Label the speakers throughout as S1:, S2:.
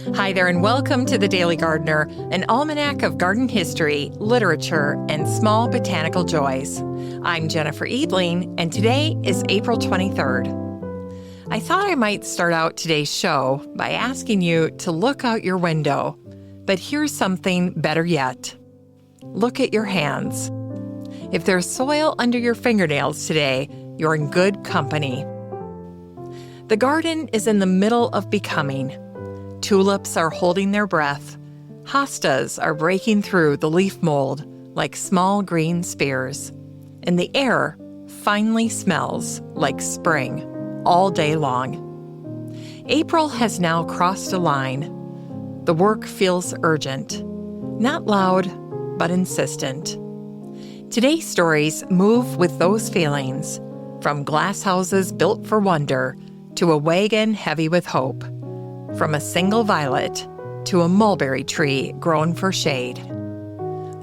S1: Hi there, and welcome to The Daily Gardener, an almanac of garden history, literature, and small botanical joys. I'm Jennifer Eadling, and today is April 23rd. I thought I might start out today's show by asking you to look out your window, but here's something better yet. Look at your hands. If there's soil under your fingernails today, you're in good company. The garden is in the middle of becoming. Tulips are holding their breath. Hostas are breaking through the leaf mold like small green spears. And the air finally smells like spring all day long. April has now crossed a line. The work feels urgent. Not loud, but insistent. Today's stories move with those feelings, from glasshouses built for wonder to a wagon heavy with hope. From a single violet to a mulberry tree grown for shade.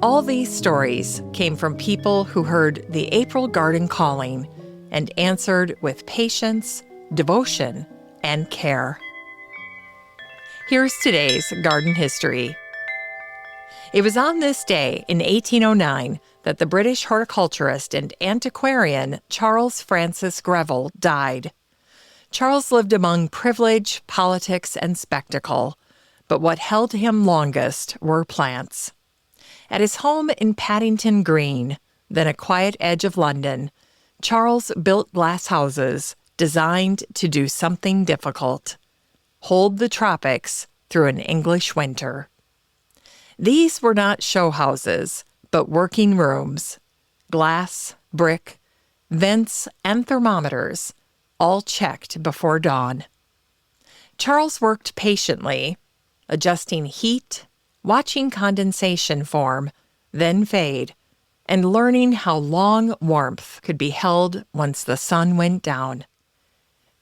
S1: All these stories came from people who heard the April garden calling and answered with patience, devotion, and care. Here's today's garden history. It was on this day in 1809 that the British horticulturist and antiquarian Charles Francis Greville died. Charles lived among privilege, politics, and spectacle, but what held him longest were plants. At his home in Paddington Green, then a quiet edge of London, Charles built glasshouses designed to do something difficult: hold the tropics through an English winter. These were not show houses, but working rooms. Glass, brick, vents, and thermometers, all checked before dawn. Charles worked patiently, adjusting heat, watching condensation form, then fade, and learning how long warmth could be held once the sun went down.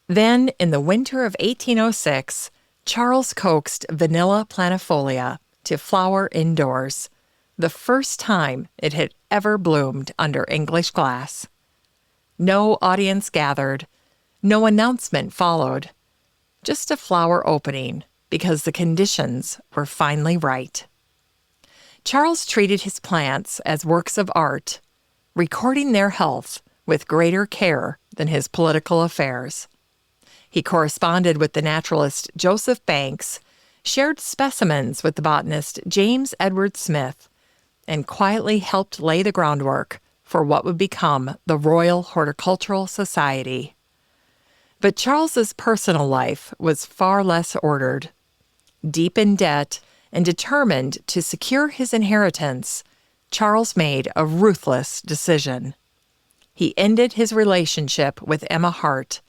S1: Then, in the winter of 1806, Charles coaxed Vanilla planifolia to flower indoors, the first time it had ever bloomed under English glass. No audience gathered. No announcement followed, just a flower opening because the conditions were finally right. Charles treated his plants as works of art, recording their health with greater care than his political affairs. He corresponded with the naturalist Joseph Banks, shared specimens with the botanist James Edward Smith, and quietly helped lay the groundwork for what would become the Royal Horticultural Society. But Charles's personal life was far less ordered. Deep in debt and determined to secure his inheritance, Charles made a ruthless decision. He ended his relationship with Emma Hart,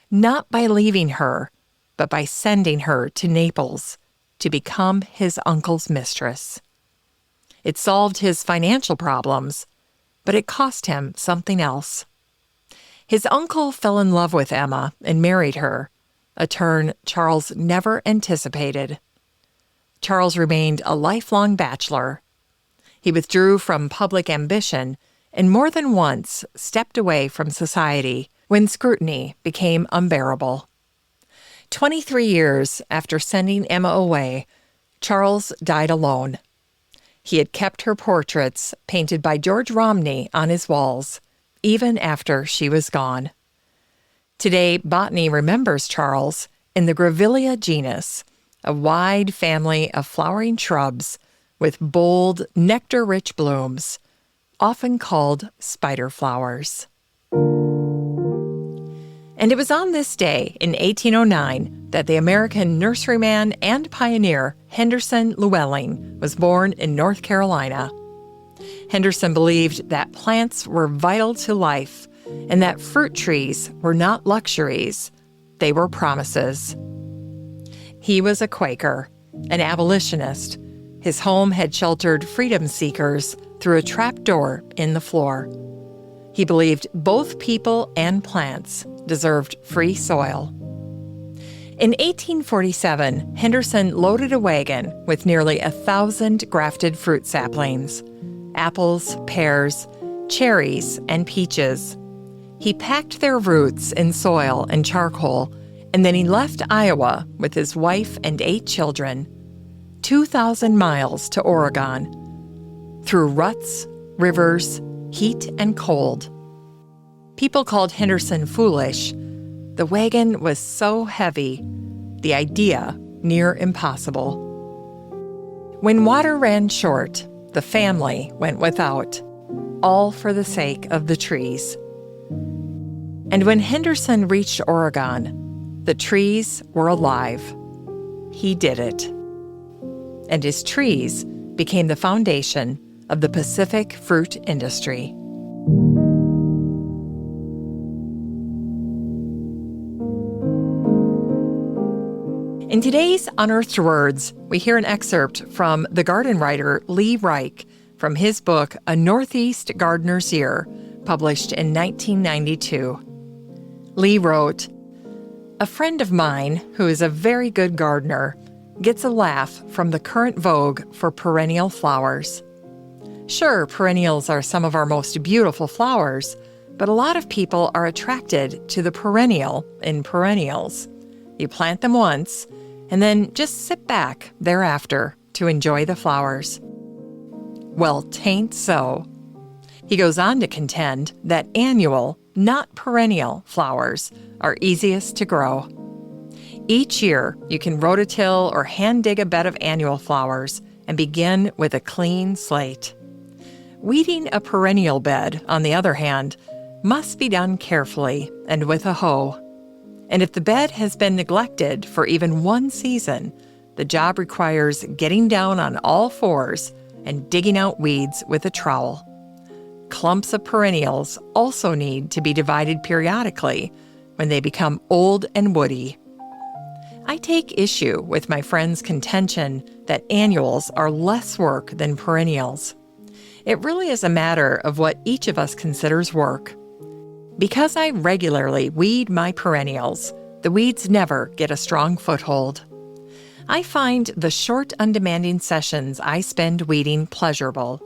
S1: not by leaving her, but by sending her to Naples to become his uncle's mistress. It solved his financial problems, but it cost him something else. His uncle fell in love with Emma and married her, a turn Charles never anticipated. Charles remained a lifelong bachelor. He withdrew from public ambition and more than once stepped away from society when scrutiny became unbearable. 23 years after sending Emma away, Charles died alone. He had kept her portraits painted by George Romney on his walls, even after she was gone. Today, botany remembers Charles in the Grevillea genus, a wide family of flowering shrubs with bold, nectar-rich blooms, often called spider flowers. And it was on this day in 1809 that the American nurseryman and pioneer Henderson Luelling was born in North Carolina. Henderson believed that plants were vital to life and that fruit trees were not luxuries, they were promises. He was a Quaker, an abolitionist. His home had sheltered freedom seekers through a trapdoor in the floor. He believed both people and plants deserved free soil. In 1847, Henderson loaded a wagon with nearly 1,000 grafted fruit saplings. Apples, pears, cherries, and peaches. He packed their roots in soil and charcoal And then he left Iowa with his wife and 8 children, 2,000 miles to Oregon, through ruts, rivers, heat, and cold. People called Henderson foolish. The wagon was so heavy, the idea near impossible. When water ran short, the family went without, all for the sake of the trees. And when Henderson reached Oregon, the trees were alive. He did it. And his trees became the foundation of the Pacific fruit industry. In today's Unearthed Words, we hear an excerpt from the garden writer Lee Reich from his book, A Northeast Gardener's Year, published in 1992. Lee wrote, "A friend of mine, who is a very good gardener, gets a laugh from the current vogue for perennial flowers. Sure, perennials are some of our most beautiful flowers, but a lot of people are attracted to the perennial in perennials. You plant them once, and then just sit back thereafter to enjoy the flowers. Well, 'tain't so." He goes on to contend that annual, not perennial, flowers are easiest to grow. Each year, you can rototill or hand dig a bed of annual flowers and begin with a clean slate. Weeding a perennial bed, on the other hand, must be done carefully and with a hoe. And if the bed has been neglected for even one season, the job requires getting down on all fours and digging out weeds with a trowel. Clumps of perennials also need to be divided periodically when they become old and woody. I take issue with my friend's contention that annuals are less work than perennials. It really is a matter of what each of us considers work. Because I regularly weed my perennials, the weeds never get a strong foothold. I find the short, undemanding sessions I spend weeding pleasurable.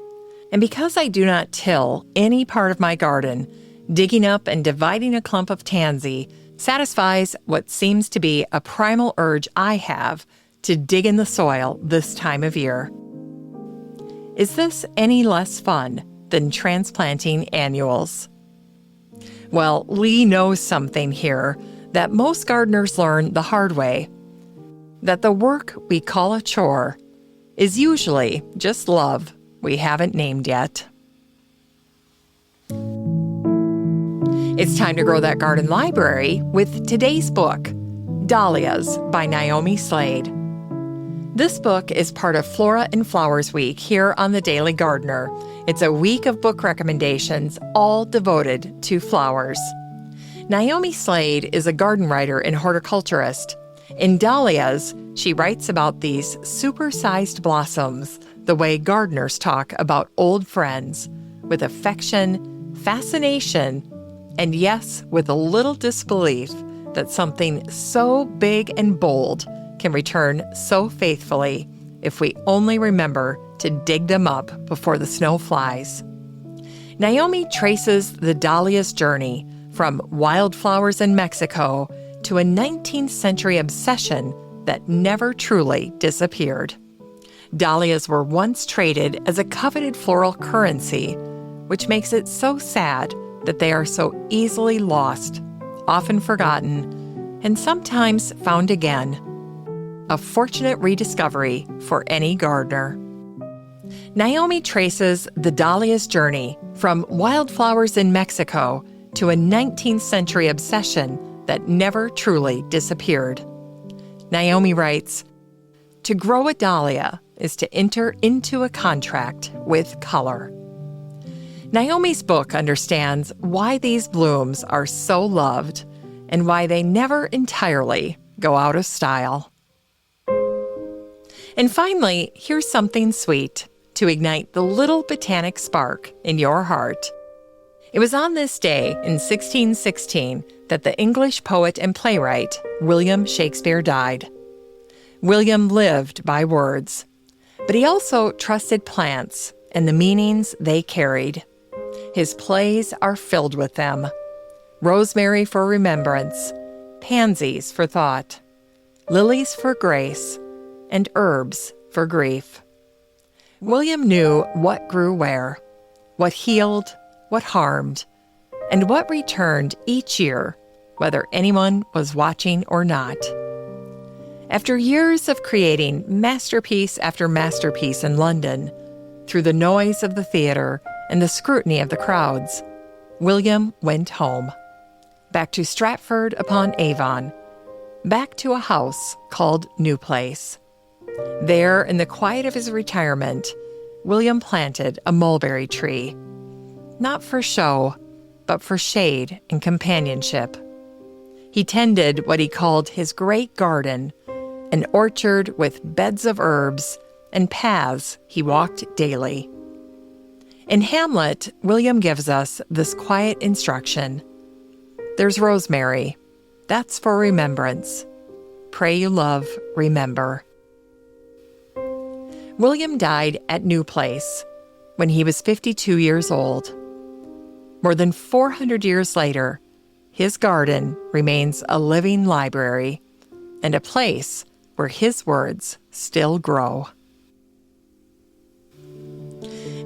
S1: And because I do not till any part of my garden, digging up and dividing a clump of tansy satisfies what seems to be a primal urge I have to dig in the soil this time of year. Is this any less fun than transplanting annuals? Well, Lee knows something here that most gardeners learn the hard way, that the work we call a chore is usually just love we haven't named yet. It's time to grow that garden library with today's book, Dahlias by Naomi Slade. This book is part of Flora and Flowers Week here on The Daily Gardener. It's a week of book recommendations, all devoted to flowers. Naomi Slade is a garden writer and horticulturist. In Dahlias, she writes about these super-sized blossoms, the way gardeners talk about old friends, with affection, fascination, and yes, with a little disbelief that something so big and bold can return so faithfully if we only remember to dig them up before the snow flies. Naomi traces the Dahlia's journey from wildflowers in Mexico to a 19th century obsession that never truly disappeared. Dahlias were once traded as a coveted floral currency, which makes it so sad that they are so easily lost, often forgotten, and sometimes found again. A fortunate rediscovery for any gardener. Naomi traces the Dahlia's journey from wildflowers in Mexico to a 19th century obsession that never truly disappeared. Naomi writes, "To grow a dahlia is to enter into a contract with color." Naomi's book understands why these blooms are so loved and why they never entirely go out of style. And finally, here's something sweet to ignite the little botanic spark in your heart. It was on this day in 1616 that the English poet and playwright William Shakespeare died. William lived by words, but he also trusted plants and the meanings they carried. His plays are filled with them. Rosemary for remembrance, pansies for thought, lilies for grace, and herbs for grief. William knew what grew where, what healed, what harmed, and what returned each year, whether anyone was watching or not. After years of creating masterpiece after masterpiece in London, through the noise of the theater and the scrutiny of the crowds, William went home, back to Stratford-upon-Avon, back to a house called New Place. There, in the quiet of his retirement, William planted a mulberry tree, not for show, but for shade and companionship. He tended what he called his great garden, an orchard with beds of herbs and paths he walked daily. In Hamlet, William gives us this quiet instruction. There's rosemary. That's for remembrance. Pray you love, remember. William died at New Place when he was 52 years old. More than 400 years later, his garden remains a living library and a place where his words still grow.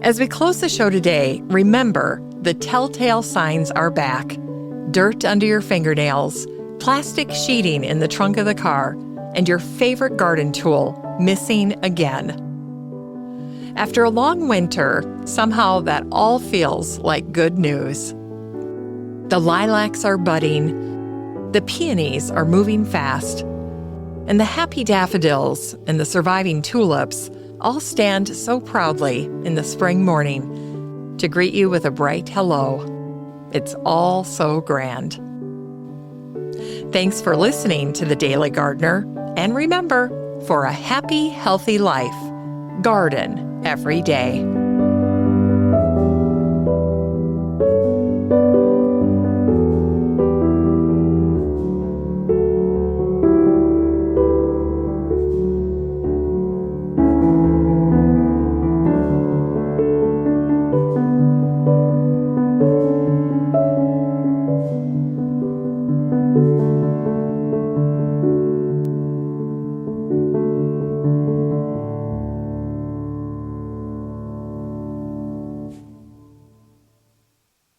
S1: As we close the show today, remember the telltale signs are back. Dirt under your fingernails, plastic sheeting in the trunk of the car, and your favorite garden tool missing again. After a long winter, somehow that all feels like good news. The lilacs are budding, the peonies are moving fast, and the happy daffodils and the surviving tulips all stand so proudly in the spring morning to greet you with a bright hello. It's all so grand. Thanks for listening to The Daily Gardener, and remember, for a happy, healthy life, garden every day.